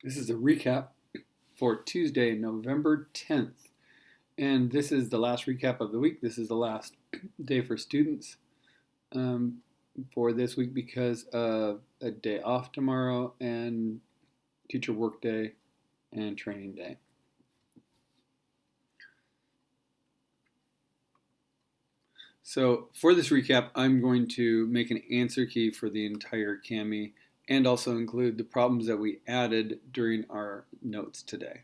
This is a recap for Tuesday, November 10th. And this is the last recap of the week. This is the last day for students um, for this week because of a day off tomorrow and teacher work day and training day. So for this recap, I'm going to make an answer key for the entire Kami and also include the problems that we added during our notes today.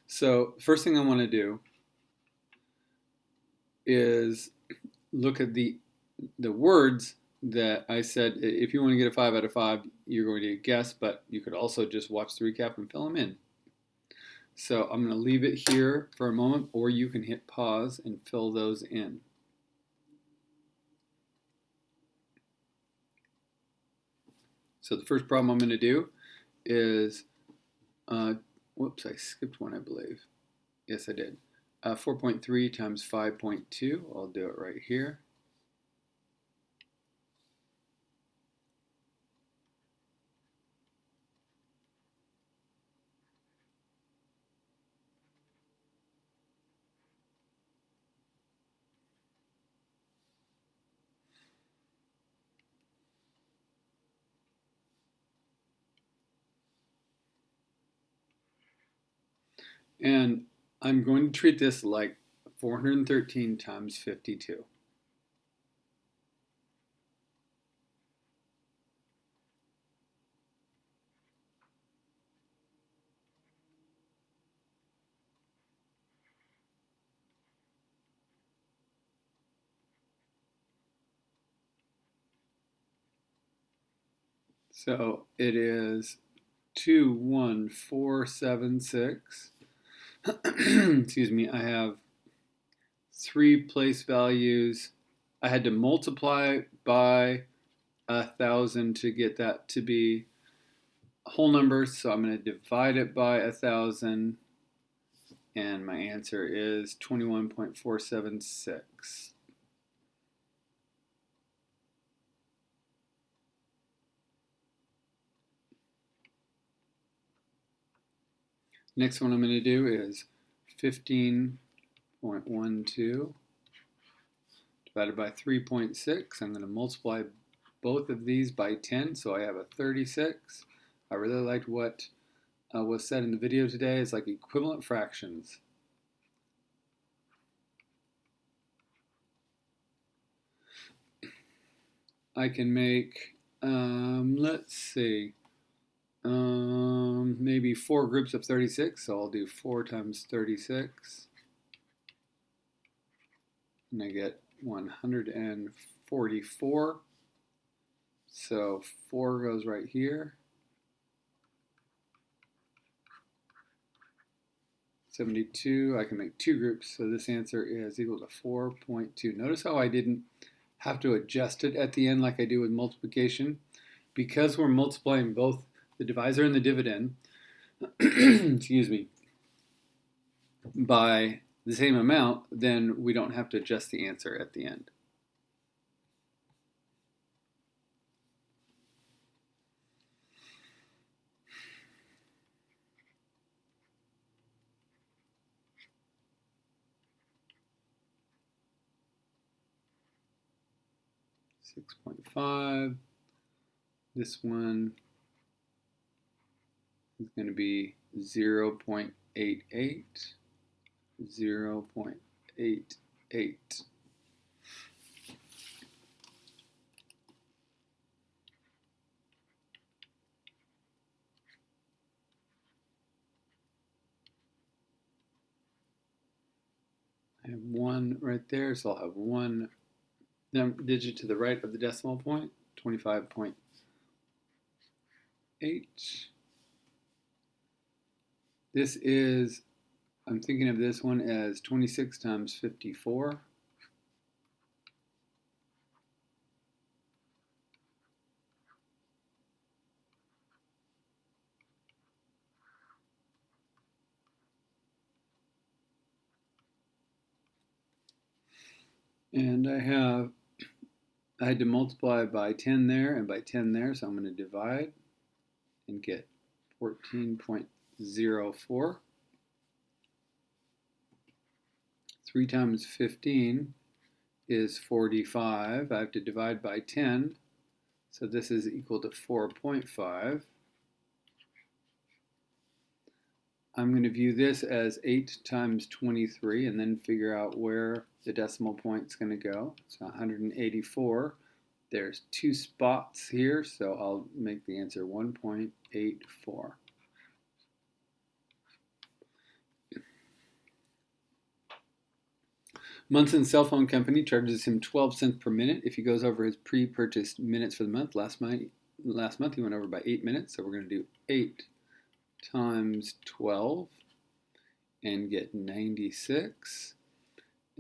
So first thing I want to do is look at the words that I said. If you want to get a 5 out of 5, you're going to guess, but you could also just watch the recap and fill them in. So I'm going to leave it here for a moment, or you can hit pause and fill those in. So the first problem I'm going to do is, whoops, I skipped one, I believe. Yes, I did. 4.3 times 5.2. I'll do it right here. And I'm going to treat this like 413 times 52. So it is 21476. Excuse me, I have three place values. I had to multiply by 1,000 to get that to be whole numbers, so I'm going to divide it by 1,000, and my answer is 21.476. Next one I'm going to do is 15.12 divided by 3.6. I'm going to multiply both of these by 10, so I have a 36. I really liked what was said in the video today. It's like equivalent fractions. I can make, let's see, maybe 4 groups of 36, so I'll do 4 times 36, and I get 144. So 4 goes right here. 72, I can make 2 groups, so this answer is equal to 4.2. Notice how I didn't have to adjust it at the end like I do with multiplication. Because we're multiplying both the divisor and the dividend, excuse me, by the same amount, then we don't have to adjust the answer at the end. .5. This one is going to be 0.88. 0.88. I have 1 right there, so I'll have 1 digit to the right of the decimal point, 25.8. This is, I'm thinking of this one as 26 times 54. And I had to multiply by 10 there and by 10 there, so I'm going to divide and get 14.04. 3 times 15 is 45. I have to divide by 10, so this is equal to 4.5. I'm going to view this as 8 times 23 and then figure out where the decimal point is going to go. So 184. There's 2 spots here, so I'll make the answer 1.84. Munson Cell Phone Company charges him 12 cents per minute if he goes over his pre-purchased minutes for the month. Last month he went over by 8 minutes, so we're going to do 8 times 12 and get 96.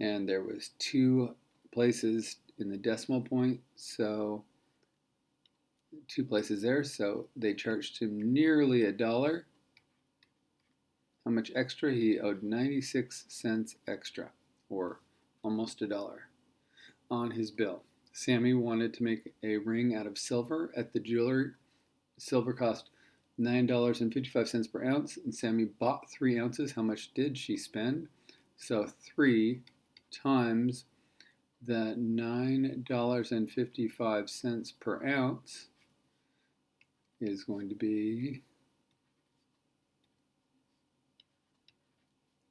And there was 2 places in the decimal point, so 2 places there, so they charged him nearly $1. How much extra? He owed 96 cents extra, or almost $1 on his bill. Sammy wanted to make a ring out of silver at the jeweler. Silver cost $9.55 per ounce, and Sammy bought 3 ounces. How much did she spend? So 3 times the $9.55 per ounce is going to be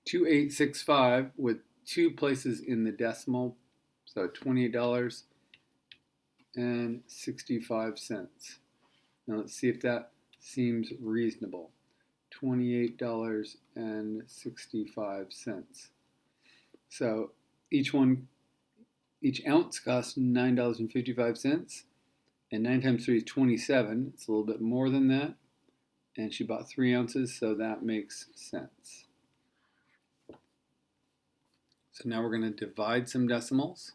2865 with 2 places in the decimal, so $28.65. Now let's see if that seems reasonable. $28.65. So each ounce costs $9.55, and 9 times 3 is 27. It's a little bit more than that, and she bought 3 ounces, so that makes sense. So now we're going to divide some decimals.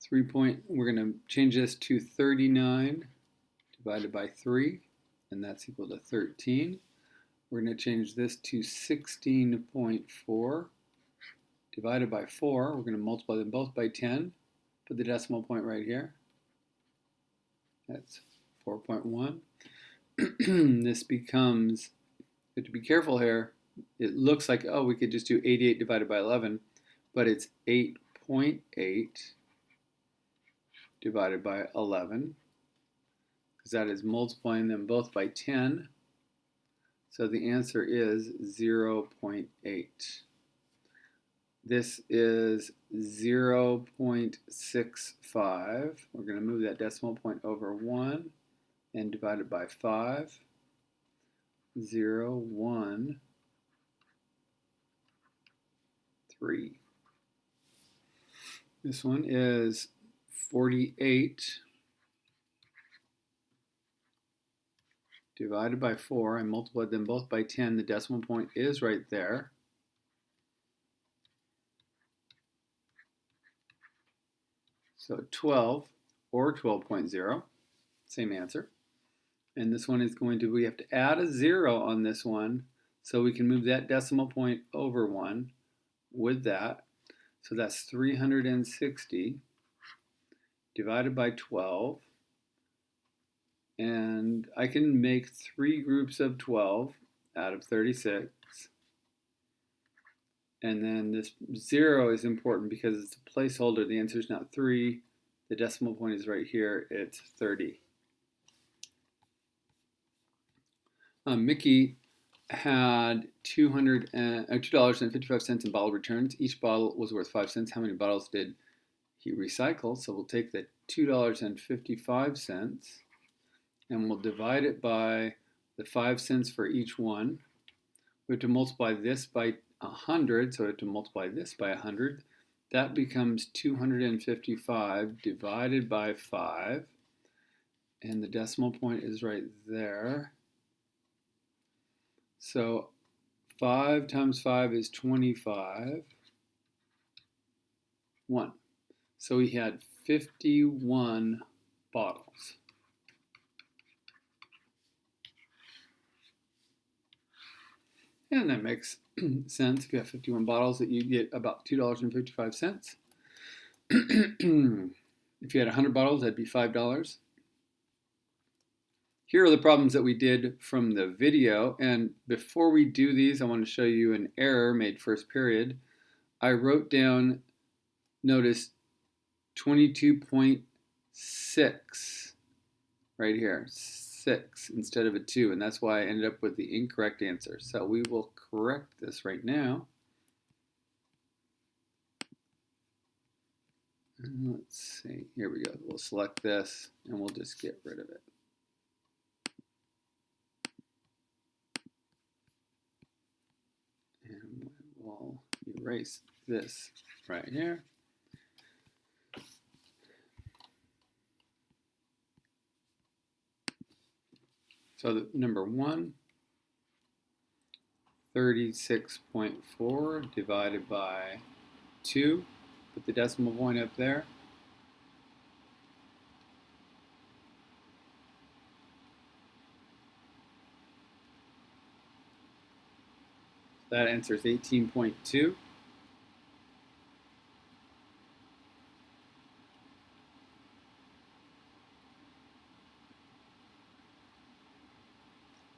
We're going to change this to 39 divided by 3, and that's equal to 13. We're going to change this to 16.4 divided by 4. We're going to multiply them both by 10. Put the decimal point right here. That's 4.1. This becomes, you have to be careful here. It looks like, oh, we could just do 88 divided by 11, but it's 8.8 divided by 11, because that is multiplying them both by 10. So the answer is 0.8. This is 0.65. We're going to move that decimal point over 1 and divide it by 5. 0, 1, 3. This one is 48 divided by 4. I multiplied them both by 10. The decimal point is right there. So 12 or 12.0, same answer. And this one is going to, we have to add a 0 on this one, so we can move that decimal point over 1 with that. So that's 360 divided by 12. And I can make 3 groups of 12 out of 36. And then this 0 is important because it's a placeholder. The answer is not 3. The decimal point is right here. It's 30. Mickey had $2.55 in bottle returns. Each bottle was worth 5 cents. How many bottles did he recycle? So we'll take the $2.55 and we'll divide it by the 5 cents for each one. We have to multiply this by 100, so we have to multiply this by 100. That becomes 255 divided by 5, and the decimal point is right there. So 5 times 5 is 25. 1. So we had 51 bottles. And that makes sense. If you have 51 bottles, that you get about $2.55. If you had 100 bottles, that'd be $5. Here are the problems that we did from the video, and before we do these, I want to show you an error made first period. I wrote down, notice 22.6 right here, 6 instead of a 2, and that's why I ended up with the incorrect answer. So we will correct this right now. And let's see, here we go. We'll select this and we'll just get rid of it. And we'll erase this right here. So the number 1, 36.4 divided by 2. Put the decimal point up there. That answer is 18.2.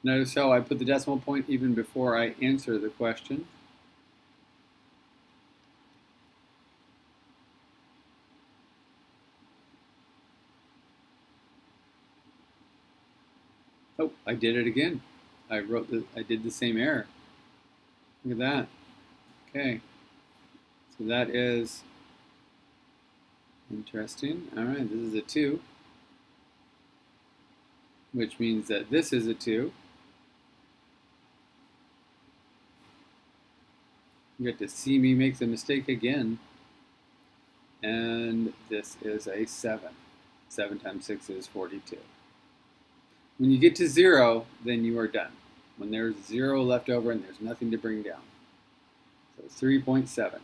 Notice how I put the decimal point even before I answer the question. Oh, I did it again. I did the same error. Look at that. Okay. So that is interesting. All right, this is a 2, which means that this is a 2. You get to see me make the mistake again. And this is a 7. 7 times 6 is 42. When you get to 0, then you are done. When there's 0 left over and there's nothing to bring down. So 3.7.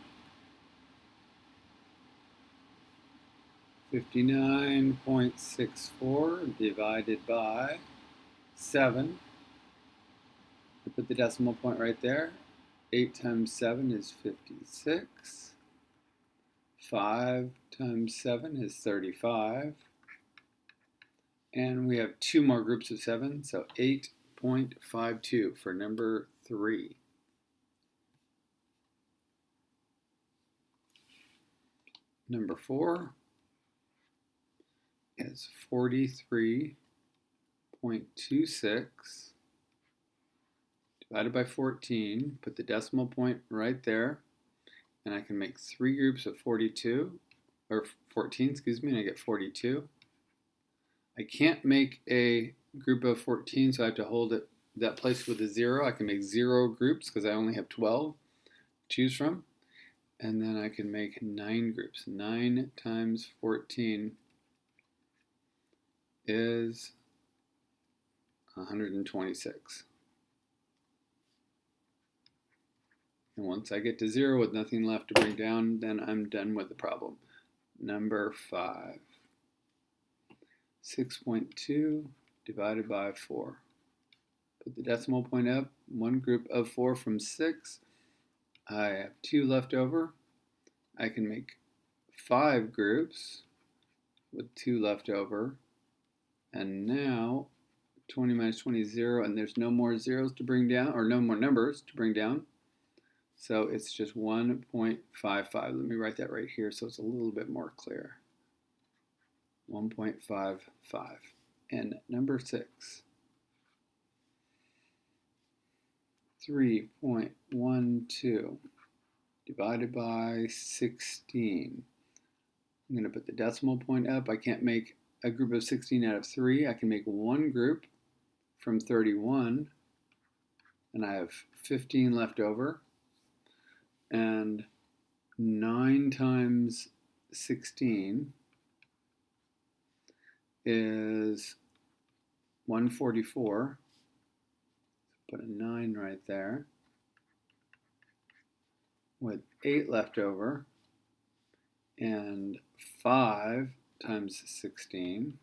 59.64 divided by 7. I put the decimal point right there. 8 times 7 is 56. 5 times 7 is 35. And we have 2 more groups of 7, so 8.52 for number 3. Number 4 is 43.26 divided by 14. Put the decimal point right there, and I can make 3 groups of 42, or 14, excuse me, and I get 42. I can't make a group of 14, so I have to hold it that place with a 0. I can make 0 groups because I only have 12 to choose from. And then I can make 9 groups. 9 times 14 is 126. And once I get to 0 with nothing left to bring down, then I'm done with the problem. Number 5. 6.2 divided by 4. Put the decimal point up. 1 group of 4 from 6. I have 2 left over. I can make 5 groups with 2 left over. And now 20 minus 20 is 0, and there's no more zeros to bring down, or no more numbers to bring down. So it's just 1.55. Let me write that right here so it's a little bit more clear. 1.55. And number 6. 3.12 divided by 16. I'm going to put the decimal point up. I can't make a group of 16 out of 3. I can make 1 group from 31, and I have 15 left over. And 9 times 16 is 144. Put a 9 right there, with 8 left over, and 5 times 16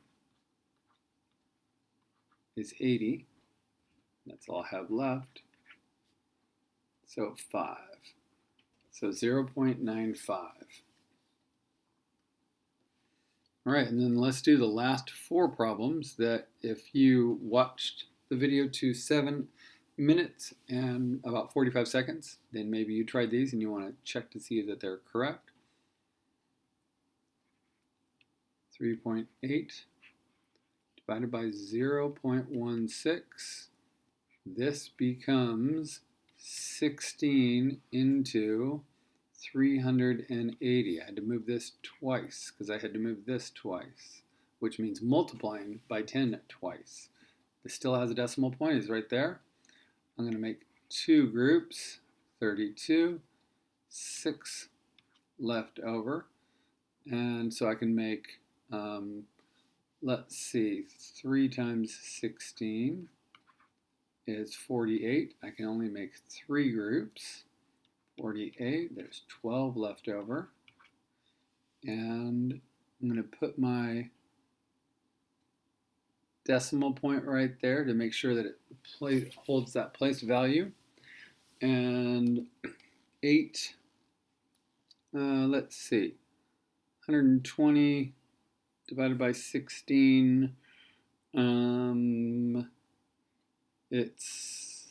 is 80. That's all I have left. So 5. So 0.95. All right, and then let's do the last 4 problems that if you watched the video to 7 minutes and about 45 seconds, then maybe you tried these and you want to check to see that they're correct. 3.8 divided by 0.16. This becomes 16 into 380. I had to move this twice because I had to move this twice, which means multiplying by 10 twice. This still has a decimal point, it's right there. I'm going to make 2 groups, 32, 6 left over. And so I can make, let's see, 3 times 16 is 48. I can only make 3 groups. 48, there's 12 left over. And I'm going to put my decimal point right there to make sure that it holds that place value. And 8, let's see, 120 divided by 16, it's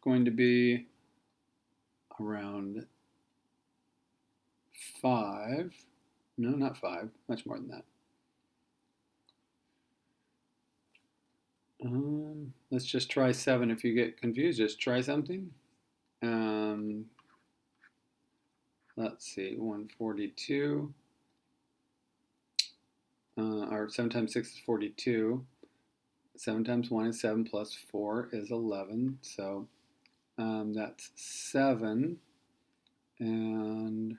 going to be around 5. No, not 5, much more than that. Let's just try 7. If you get confused, just try something. Let's see, 142, or 7 times 6 is 42. 7 times 1 is 7 plus 4 is 11. So that's 7. And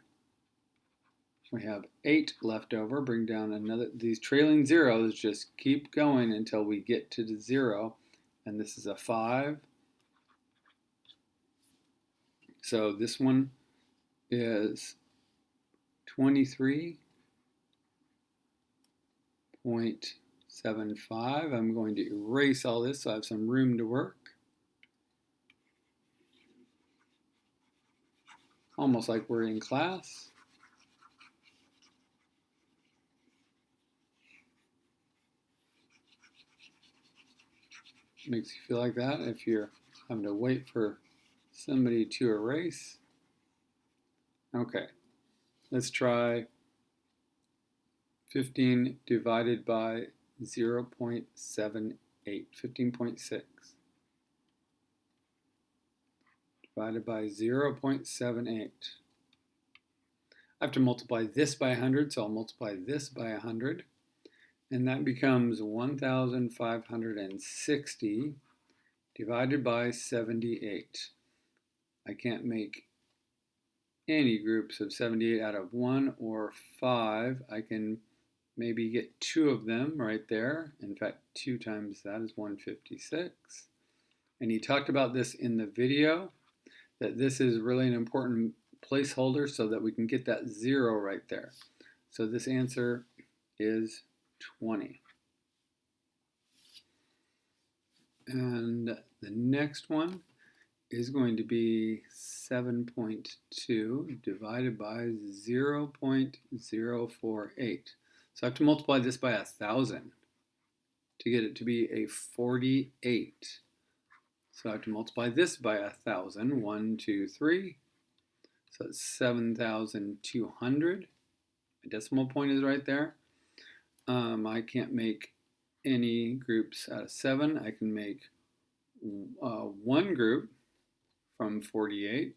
we have 8 left over. Bring down another. These trailing zeros just keep going until we get to the 0. And this is a 5. So this one is 23.75. I'm going to erase all this so I have some room to work. Almost like we're in class. Makes you feel like that if you're having to wait for somebody to erase. Okay, let's try 15 divided by 0.78, 15.6. Divided by 0.78. I have to multiply this by 100, so I'll multiply this by 100. And that becomes 1,560 divided by 78. I can't make any groups of 78 out of 1 or 5. I can maybe get 2 of them right there. In fact, 2 times that is 156. And he talked about this in the video, that this is really an important placeholder so that we can get that 0 right there. So this answer is 20. And the next one is going to be 7.2 divided by 0.048. So I have to multiply this by 1,000 to get it to be a 48. So I have to multiply this by 1,000. 1, 2, 3. So it's 7,200. My decimal point is right there. I can't make any groups out of 7. I can make 1 group from 48,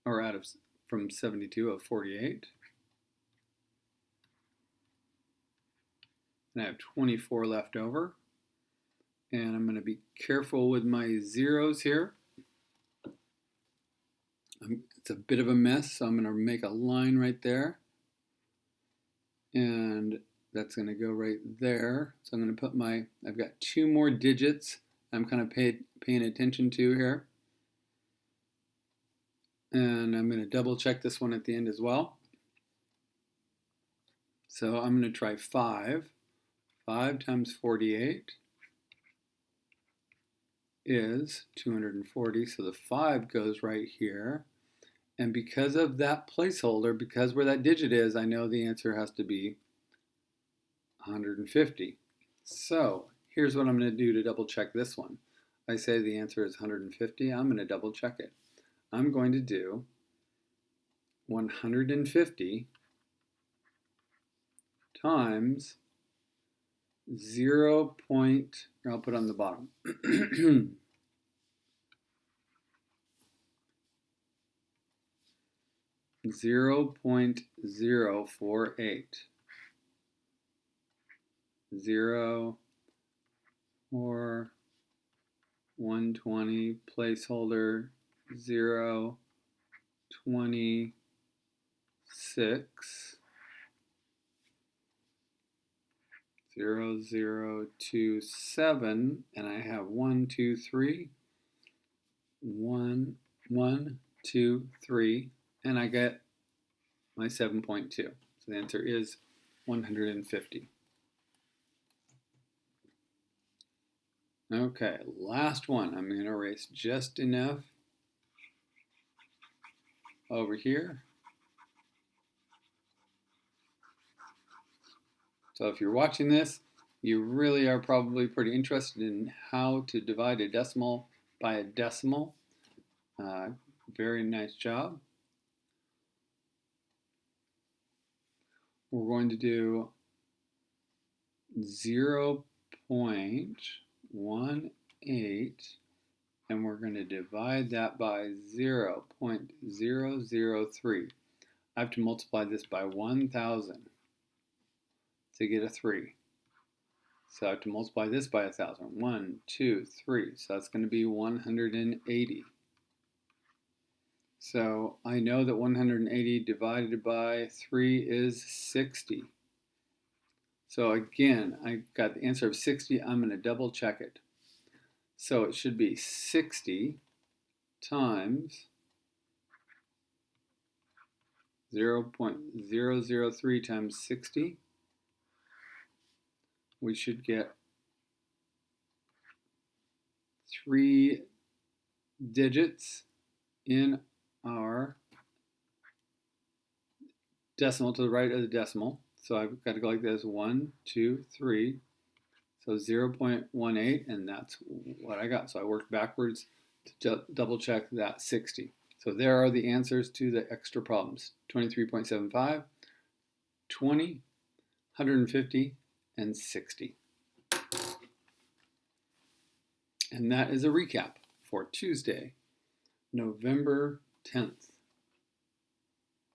or from 72 of 48. And I have 24 left over. And I'm going to be careful with my zeros here. It's a bit of a mess, so I'm going to make a line right there. And that's going to go right there. So I'm going to put I've got 2 more digits I'm kind of paying attention to here. And I'm going to double check this one at the end as well. So I'm going to try 5. 5 times 48 is 240. So the 5 goes right here. And because of that placeholder, because where that digit is, I know the answer has to be 150. So here's what I'm going to do to double check this one. I say the answer is 150. I'm going to double check it. I'm going to do 150 times 0. I'll put on the bottom. 0.048. 0 or 120 placeholder 0, 26 0, 0, 2, 7, and I have 1, 2, 3, 1, 1, 2, 3, and I get my 7.2. So the answer is 150. Okay, last one. I'm going to erase just enough over here. So if you're watching this, you really are probably pretty interested in how to divide a decimal by a decimal. Very nice job. We're going to do 0.18, and we're going to divide that by 0.003. I have to multiply this by 1,000 to get a 3. So I have to multiply this by 1,000. 1, 2, 3. So that's going to be 180. So I know that 180 divided by 3 is 60. So again, I got the answer of 60. I'm going to double check it. So it should be 60 times 0.003 times 60. We should get 3 digits in our decimal to the right of the decimal. So I've got to go like this, 1, 2, 3. So 0.18, and that's what I got. So I worked backwards to double check that 60. So there are the answers to the extra problems. 23.75, 20, 150, and 60. And that is a recap for Tuesday, November 10th.